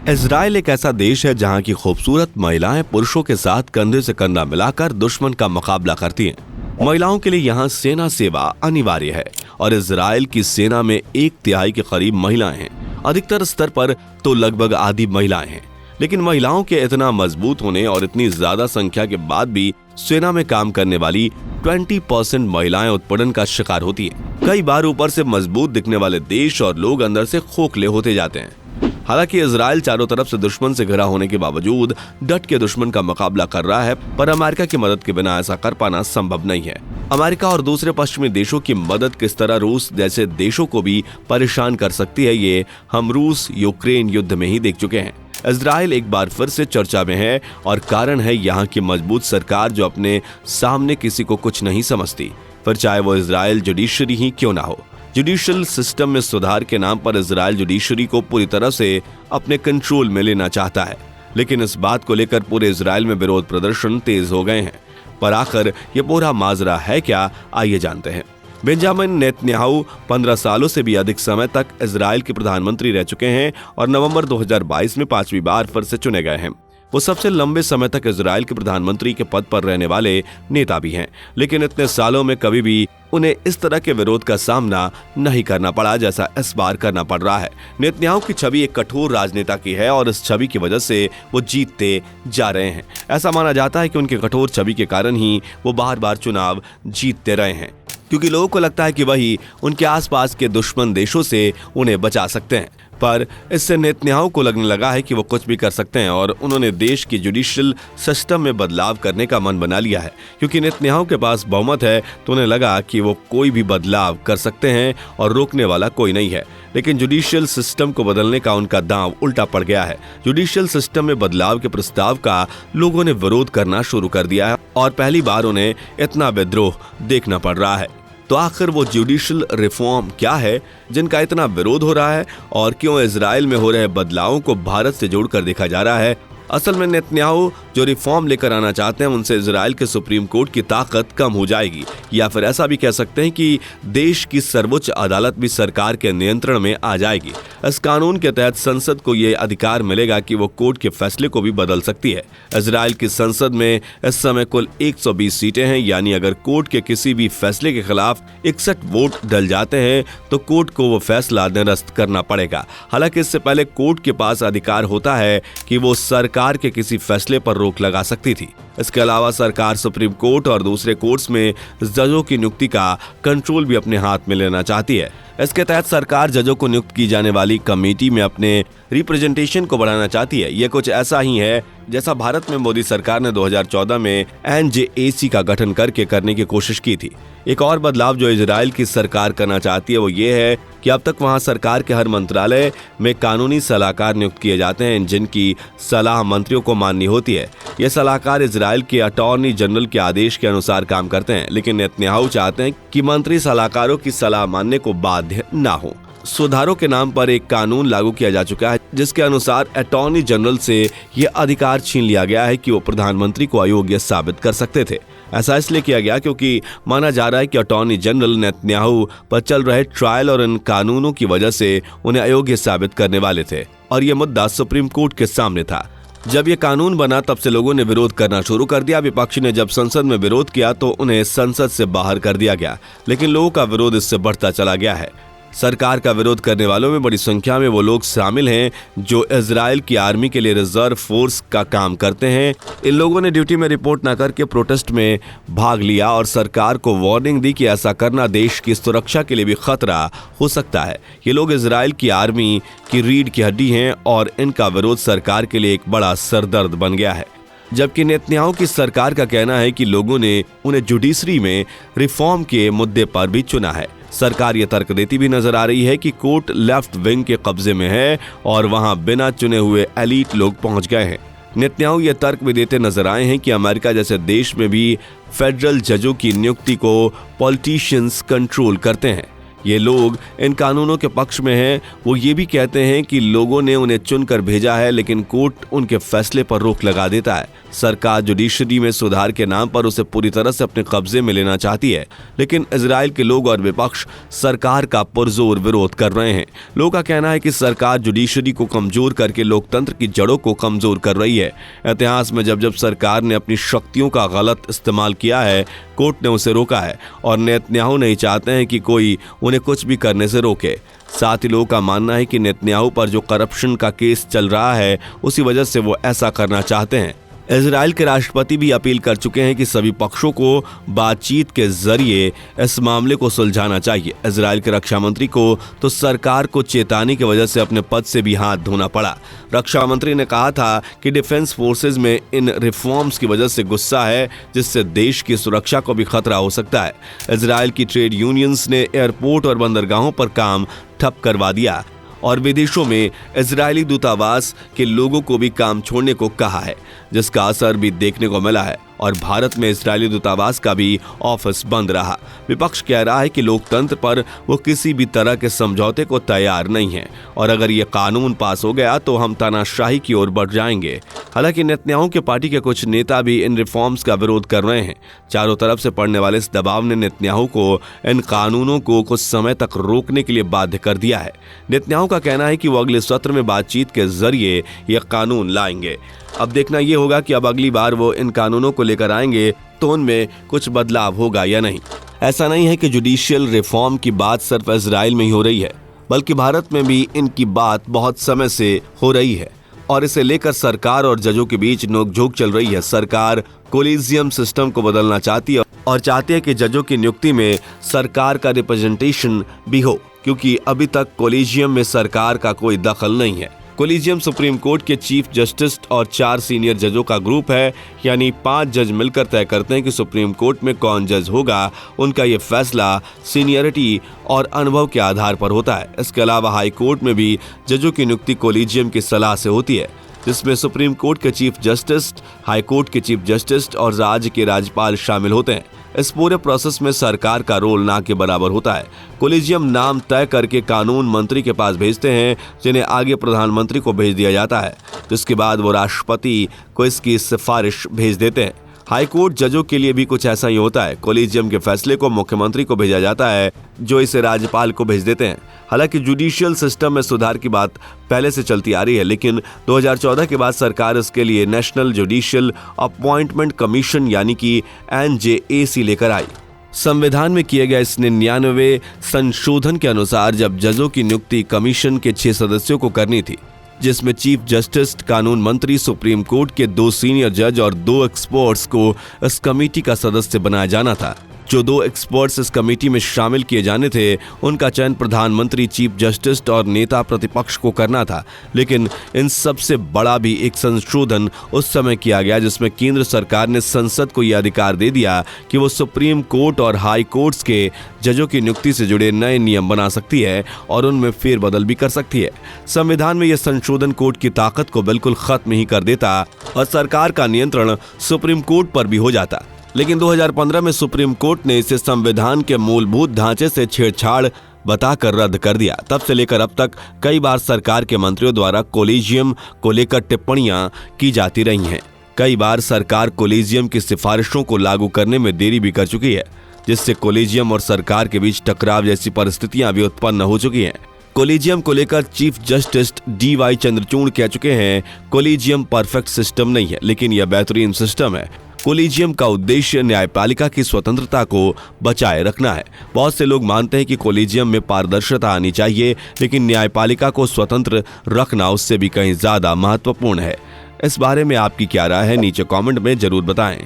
Israel एक ऐसा देश है जहां की खूबसूरत महिलाएं पुरुषों के साथ कंधे से कंधा मिलाकर दुश्मन का मुकाबला करती हैं। महिलाओं के लिए यहां सेना सेवा अनिवार्य है और इजराइल की सेना में 1/3 के करीब महिलाएं हैं। अधिकतर स्तर पर तो लगभग आधी महिलाएं हैं। लेकिन महिलाओं के इतना मजबूत होने और इतनी ज्यादा संख्या के बाद भी सेना में काम करने वाली 20% महिलाएं उत्पीड़न का शिकार होती हैं। कई बार ऊपर से मजबूत दिखने वाले देश और लोग अंदर से खोखले होते जाते हैं। हालांकि इजराइल चारों तरफ से दुश्मन से घिरा होने के बावजूद डट के दुश्मन का मुकाबला कर रहा है, पर अमेरिका की मदद के बिना ऐसा कर पाना संभव नहीं है। अमेरिका और दूसरे पश्चिमी देशों की मदद किस तरह रूस जैसे देशों को भी परेशान कर सकती है, ये हम रूस यूक्रेन युद्ध में ही देख चुके हैं। इजराइल एक बार फिर से चर्चा में है और कारण है यहाँ की मजबूत सरकार जो अपने सामने किसी को कुछ नहीं समझती, फिर चाहे वो इजराइल जुडिशरी ही क्यों ना हो। जुडिशियल सिस्टम में सुधार के नाम पर इजराइल जुडिशरी को पूरी तरह से अपने कंट्रोल में लेना चाहता है, लेकिन इस बात को लेकर पूरे इजराइल में विरोध प्रदर्शन तेज हो गए हैं। पर आखिर ये पूरा माजरा है क्या, आइए जानते हैं। बेंजामिन नेतन्याहू 15 सालों से भी अधिक समय तक इजराइल के प्रधानमंत्री रह चुके हैं और नवंबर 2022 में 5वीं बार फिर से चुने गए हैं। वो सबसे लंबे समय तक इजराइल के प्रधानमंत्री के पद पर रहने वाले नेता भी हैं, लेकिन इतने सालों में कभी भी उन्हें इस तरह के विरोध का सामना नहीं करना पड़ा जैसा इस बार करना पड़ रहा है। नेतन्याहू की छवि एक कठोर राजनेता की है और इस छवि की वजह से वो जीतते जा रहे हैं। ऐसा माना जाता है कि उनके कठोर छवि के कारण ही वो बार बार चुनाव जीतते रहे हैं, क्योंकि लोगों को लगता है कि वही उनके आसपास के दुश्मन देशों से उन्हें बचा सकते हैं। पर इससे नेतन्याहू को लगने लगा है कि वो कुछ भी कर सकते हैं और उन्होंने देश की जुडिशियल सिस्टम में बदलाव करने का मन बना लिया है। क्योंकि नेतन्याहू के पास बहुमत है तो उन्हें लगा कि वो कोई भी बदलाव कर सकते हैं और रोकने वाला कोई नहीं है। लेकिन जुडिशियल सिस्टम को बदलने का उनका दांव उल्टा पड़ गया है। जुडिशियल सिस्टम में बदलाव के प्रस्ताव का लोगों ने विरोध करना शुरू कर दिया है और पहली बार उन्हें इतना विद्रोह देखना पड़ रहा है। तो आखिर वो जुडिशियल रिफॉर्म क्या है जिनका इतना विरोध हो रहा है और क्यों इजराइल में हो रहे बदलावों को भारत से जोड़कर देखा जा रहा है? असल में नेतन्याहू जो रिफॉर्म लेकर आना चाहते हैं उनसे इजराइल के सुप्रीम कोर्ट की ताकत कम हो जाएगी, या फिर ऐसा भी कह सकते हैं कि देश की सर्वोच्च अदालत भी सरकार के नियंत्रण में आ जाएगी। इस कानून के तहत संसद को ये अधिकार मिलेगा कि वो कोर्ट के फैसले को भी बदल सकती है। इजराइल की संसद में इस समय कुल 120 सीटें हैं, यानी अगर कोर्ट के किसी भी फैसले के खिलाफ 61 वोट डल जाते हैं तो कोर्ट को वो फैसला निरस्त करना पड़ेगा। हालांकि इससे पहले कोर्ट के पास अधिकार होता है कि वो सरकार के किसी फैसले पर रोक लगा सकती थी। इसके अलावा सरकार सुप्रीम कोर्ट और दूसरे कोर्ट्स में जजों की नियुक्ति का कंट्रोल भी अपने हाथ में लेना चाहती है। इसके तहत सरकार जजों को नियुक्त की जाने वाली कमेटी में अपने रिप्रेजेंटेशन को बढ़ाना चाहती है। ये कुछ ऐसा ही है जैसा भारत में मोदी सरकार ने 2014 में NJAC का गठन करने की कोशिश की थी। एक और बदलाव जो इजराइल की सरकार करना चाहती है वो ये है कि अब तक वहां सरकार के हर मंत्रालय में कानूनी सलाहकार नियुक्त किए जाते हैं, जिनकी सलाह मंत्रियों को माननी होती है। ये सलाहकार इजराइल के अटॉर्नी जनरल के आदेश के अनुसार काम करते हैं, लेकिन नेतन्याहू चाहते हैं कि मंत्री सलाहकारों की सलाह मानने को बाध्य ना हो। सुधारों के नाम पर एक कानून लागू किया जा चुका है जिसके अनुसार अटॉर्नी जनरल से यह अधिकार छीन लिया गया है कि वो प्रधानमंत्री को अयोग्य साबित कर सकते थे। ऐसा इसलिए किया गया क्योंकि माना जा रहा है कि अटॉर्नी जनरल नेतन्याहू पर चल रहे ट्रायल और इन कानूनों की वजह से उन्हें अयोग्य साबित करने वाले थे और ये मुद्दा सुप्रीम कोर्ट के सामने था। जब ये कानून बना तब से लोगों ने विरोध करना शुरू कर दिया। विपक्ष ने जब संसद में विरोध किया तो उन्हें संसद से बाहर कर दिया गया, लेकिन लोगों का विरोध इससे बढ़ता चला गया है। सरकार का विरोध करने वालों में बड़ी संख्या में वो लोग शामिल हैं जो इजराइल की आर्मी के लिए रिजर्व फोर्स का काम करते हैं। इन लोगों ने ड्यूटी में रिपोर्ट न करके प्रोटेस्ट में भाग लिया और सरकार को वार्निंग दी कि ऐसा करना देश की सुरक्षा के लिए भी खतरा हो सकता है। ये लोग इजराइल की आर्मी की रीढ़ की हड्डी हैं और इनका विरोध सरकार के लिए एक बड़ा सरदर्द बन गया है। जबकि नेतन्याहू की सरकार का कहना है कि लोगों ने उन्हें जुडिशरी में रिफॉर्म के मुद्दे पर भी चुना है। सरकार ये तर्क देती भी नजर आ रही है कि कोर्ट लेफ्ट विंग के कब्जे में है और वहां बिना चुने हुए एलीट लोग पहुंच गए हैं। नेतन्याहू ये तर्क भी देते नजर आए हैं कि अमेरिका जैसे देश में भी फेडरल जजों की नियुक्ति को पॉलिटिशियंस कंट्रोल करते हैं। ये लोग इन कानूनों के पक्ष में हैं। वो ये भी कहते हैं कि लोगों ने उन्हें चुनकर भेजा है, लेकिन कोर्ट उनके फैसले पर रोक लगा देता है। सरकार जुडिशरी में सुधार के नाम पर उसे पूरी तरह से अपने कब्जे में लेना चाहती है, लेकिन इजराइल के लोग और विपक्ष सरकार का पुरजोर विरोध कर रहे हैं। लोगों का कहना है कि सरकार जुडिशरी को कमजोर करके लोकतंत्र की जड़ों को कमजोर कर रही है। इतिहास में जब जब सरकार ने अपनी शक्तियों का गलत इस्तेमाल किया है, कोर्ट ने उसे रोका है, और नेतन्याहू नहीं चाहते हैं कि कोई उन्हें कुछ भी करने से रोके। साथ ही लोगों का मानना है कि नेतन्याहू पर जो करप्शन का केस चल रहा है, उसी वजह से वो ऐसा करना चाहते हैं। इजराइल के राष्ट्रपति भी अपील कर चुके हैं कि सभी पक्षों को बातचीत के जरिए इस मामले को सुलझाना चाहिए। इजराइल के रक्षा मंत्री को तो सरकार को चेताने की वजह से अपने पद से भी हाथ धोना पड़ा। रक्षा मंत्री ने कहा था कि डिफेंस फोर्सेज में इन रिफॉर्म्स की वजह से गुस्सा है, जिससे देश की सुरक्षा को भी खतरा हो सकता है। इजराइल की ट्रेड यूनियंस ने एयरपोर्ट और बंदरगाहों पर काम ठप करवा दिया और विदेशों में इजरायली दूतावास के लोगों को भी काम छोड़ने को कहा है, जिसका असर भी देखने को मिला है और भारत में इजरायली दूतावास का भी ऑफिस बंद रहा। विपक्ष कह रहा है कि लोकतंत्र पर वो किसी भी तरह के समझौते को तैयार नहीं है और अगर ये कानून पास हो गया तो हम तानाशाही की ओर बढ़ जाएंगे। हालांकि नेतन्याहू के पार्टी के कुछ नेता भी इन रिफॉर्म्स का विरोध कर रहे हैं। चारों तरफ से पड़ने वाले इस दबाव ने नेतन्याहू को इन कानूनों को कुछ समय तक रोकने के लिए बाध्य कर दिया है। नेतन्याहू का कहना है कि वो अगले सत्र में बातचीत के जरिए यह कानून लाएंगे। अब देखना यह होगा कि अब अगली बार वो इन कानूनों को लेकर आएंगे तो उनमें कुछ बदलाव होगा या नहीं। ऐसा नहीं है कि जुडिशियल रिफॉर्म की बात सिर्फ इजराइल में ही हो रही है, बल्कि भारत में भी इनकी बात बहुत समय से हो रही है और इसे लेकर सरकार और जजों के बीच नोकझोंक चल रही है। सरकार कोलिजियम सिस्टम को बदलना चाहती है और चाहती है कि जजों की नियुक्ति में सरकार का रिप्रेजेंटेशन भी हो, क्योंकि अभी तक कोलिजियम में सरकार का कोई दखल नहीं है। कोलिजियम सुप्रीम कोर्ट के चीफ जस्टिस और 4 सीनियर जजों का ग्रुप है, यानी 5 जज मिलकर तय करते हैं कि सुप्रीम कोर्ट में कौन जज होगा। उनका ये फैसला सीनियरिटी और अनुभव के आधार पर होता है। इसके अलावा हाई कोर्ट में भी जजों की नियुक्ति कोलिजियम की सलाह से होती है, जिसमें सुप्रीम कोर्ट के चीफ जस्टिस, हाई कोर्ट के चीफ जस्टिस और राज्य के राज्यपाल शामिल होते हैं। इस पूरे प्रोसेस में सरकार का रोल ना के बराबर होता है। कोलिजियम नाम तय करके कानून मंत्री के पास भेजते हैं, जिन्हें आगे प्रधानमंत्री को भेज दिया जाता है, जिसके बाद वो राष्ट्रपति को इसकी सिफारिश भेज देते हैं। हाई कोर्ट जजों के लिए भी कुछ ऐसा ही होता है। कोलिजियम के फैसले को मुख्यमंत्री को भेजा जाता है, जो इसे राज्यपाल को भेज देते हैं। हालांकि जुडिशियल सिस्टम में सुधार की बात पहले से चलती आ रही है, लेकिन 2014 के बाद सरकार इसके लिए नेशनल जुडिशियल अपॉइंटमेंट कमीशन यानी कि NJAC लेकर आई। संविधान में किए गए इस 99वें संशोधन के अनुसार जब जजों की नियुक्ति कमीशन के 6 सदस्यों को करनी थी, जिसमें चीफ जस्टिस, कानून मंत्री, सुप्रीम कोर्ट के 2 सीनियर जज और 2 एक्सपर्ट्स को इस कमेटी का सदस्य बनाया जाना था। जो 2 एक्सपर्ट्स इस कमेटी में शामिल किए जाने थे, उनका चयन प्रधानमंत्री, चीफ जस्टिस और नेता प्रतिपक्ष को करना था। लेकिन इन सबसे बड़ा भी एक संशोधन उस समय किया गया, जिसमें केंद्र सरकार ने संसद को यह अधिकार दे दिया कि वो सुप्रीम कोर्ट और हाई कोर्ट्स के जजों की नियुक्ति से जुड़े नए नियम बना सकती है और उनमें फेरबदल भी कर सकती है। संविधान में यह संशोधन कोर्ट की ताकत को बिल्कुल खत्म ही कर देता और सरकार का नियंत्रण सुप्रीम कोर्ट पर भी हो जाता। लेकिन 2015 में सुप्रीम कोर्ट ने इसे संविधान के मूलभूत ढांचे से छेड़छाड़ बताकर रद्द कर दिया। तब से लेकर अब तक कई बार सरकार के मंत्रियों द्वारा कोलिजियम को लेकर टिप्पणियां की जाती रही हैं। कई बार सरकार कोलिजियम की सिफारिशों को लागू करने में देरी भी कर चुकी है, जिससे कोलिजियम और सरकार के बीच टकराव जैसी परिस्थितियां भी उत्पन्न हो चुकी हैं। कोलिजियम को लेकर चीफ जस्टिस DY चंद्रचूड़ कह चुके हैं, कोलिजियम परफेक्ट सिस्टम नहीं है, लेकिन यह बेहतरीन सिस्टम है। कोलिजियम का उद्देश्य न्यायपालिका की स्वतंत्रता को बचाए रखना है। बहुत से लोग मानते हैं कि कोलिजियम में पारदर्शिता आनी चाहिए, लेकिन न्यायपालिका को स्वतंत्र रखना उससे भी कहीं ज्यादा महत्वपूर्ण है। इस बारे में आपकी क्या राय है, नीचे कमेंट में जरूर बताएं।